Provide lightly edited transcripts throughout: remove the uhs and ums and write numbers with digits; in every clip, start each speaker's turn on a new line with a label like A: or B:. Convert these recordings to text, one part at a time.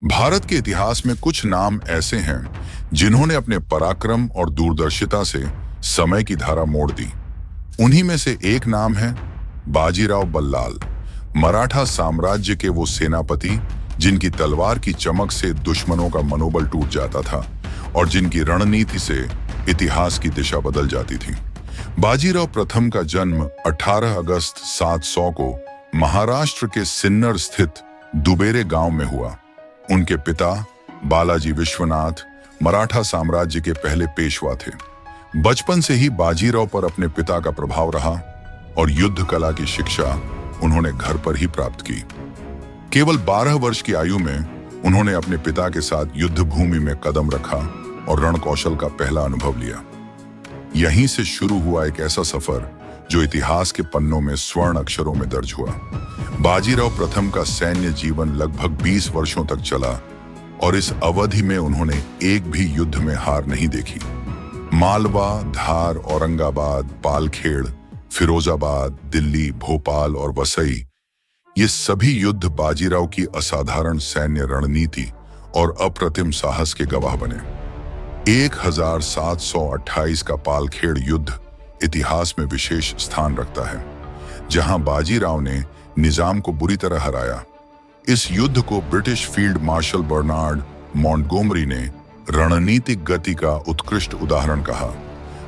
A: भारत के इतिहास में कुछ नाम ऐसे हैं जिन्होंने अपने पराक्रम और दूरदर्शिता से समय की धारा मोड़ दी। उन्हीं में से एक नाम है बाजीराव बल्लाल, मराठा साम्राज्य के वो सेनापति जिनकी तलवार की चमक से दुश्मनों का मनोबल टूट जाता था और जिनकी रणनीति से इतिहास की दिशा बदल जाती थी। बाजीराव प्रथम का जन्म 18 अगस्त 700 को महाराष्ट्र के सिन्नर स्थित दुबेरे गांव में हुआ। उनके पिता बालाजी विश्वनाथ मराठा साम्राज्य के पहले पेशवा थे। बचपन से ही बाजीराव पर अपने पिता का प्रभाव रहा और युद्ध कला की शिक्षा उन्होंने घर पर ही प्राप्त की। केवल 12 वर्ष की आयु में उन्होंने अपने पिता के साथ युद्ध भूमि में कदम रखा और रण कौशल का पहला अनुभव लिया। यहीं से शुरू हुआ एक ऐसा सफर जो इतिहास के पन्नों में स्वर्ण अक्षरों में दर्ज हुआ। बाजीराव प्रथम का सैन्य जीवन लगभग 20 वर्षों तक चला और इस अवधि में उन्होंने एक भी युद्ध में हार नहीं देखी। मालवा, धार, औरंगाबाद, पालखेड़, फिरोजाबाद, दिल्ली, भोपाल और वसई, ये सभी युद्ध बाजीराव की असाधारण सैन्य रणनीति और अप्रतिम साहस के गवाह बने। 1728 का पालखेड़ युद्ध इतिहास में विशेष स्थान रखता है, जहां बाजीराव ने निजाम को बुरी तरह हराया। इस युद्ध को British field marshal Bernard Montgomery ने रणनीतिक गति का उत्कृष्ट उदाहरण कहा।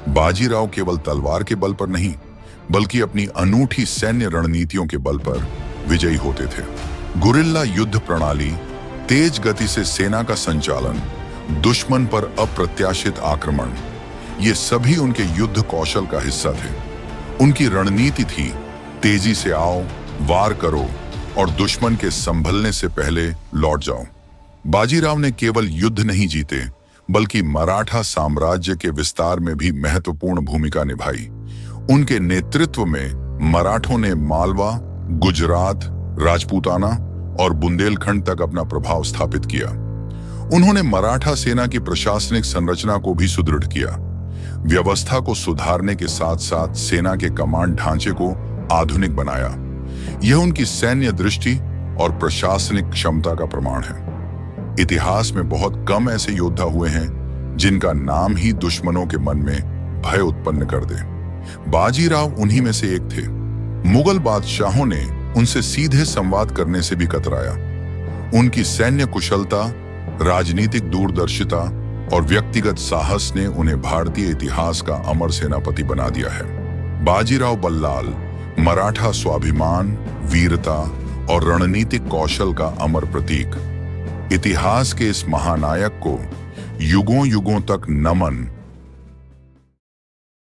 A: बाजीराव केवल तलवार के बल पर नहीं, बल्कि अपनी अनूठी सैन्य रणनीतियों के बल पर विजयी होते थे। गुरिल्ला युद्ध प्रणाली, तेज गति से सेना का संचालन, दुश्मन पर अप्रत्याशित आक्रमण, ये सभी उनके युद्ध कौशल का हिस्सा थे। उनकी रणनीति थी तेजी से आओ, वार करो और दुश्मन के संभलने से पहले लौट जाओ। बाजीराव ने केवल युद्ध नहीं जीते, बल्कि मराठा साम्राज्य के विस्तार में भी महत्वपूर्ण भूमिका निभाई। उनके नेतृत्व में मराठों ने मालवा, गुजरात, राजपूताना और बुंदेलखंड तक अपना प्रभाव स्थापित किया। उन्होंने मराठा सेना की प्रशासनिक संरचना को भी सुदृढ़ किया। व्यवस्था को सुधारने के साथ साथ सेना के कमांड ढांचे को आधुनिक बनाया। यह उनकी सैन्य दृष्टि और प्रशासनिक क्षमता का प्रमाण है। इतिहास में बहुत कम ऐसे योद्धा हुए हैं जिनका नाम ही दुश्मनों के मन में भय उत्पन्न कर दे। बाजीराव उन्हीं में से एक थे। मुगल बादशाहों ने उनसे सीधे संवाद करने से भी कतराया। उनकी सैन्य कुशलता, राजनीतिक दूरदर्शिता और व्यक्तिगत साहस ने उन्हें भारतीय इतिहास का अमर सेनापति बना दिया है। बाजीराव बल्लाल मराठा स्वाभिमान, वीरता और रणनीतिक कौशल का अमर प्रतीक। इतिहास के इस महानायक को युगों युगों तक नमन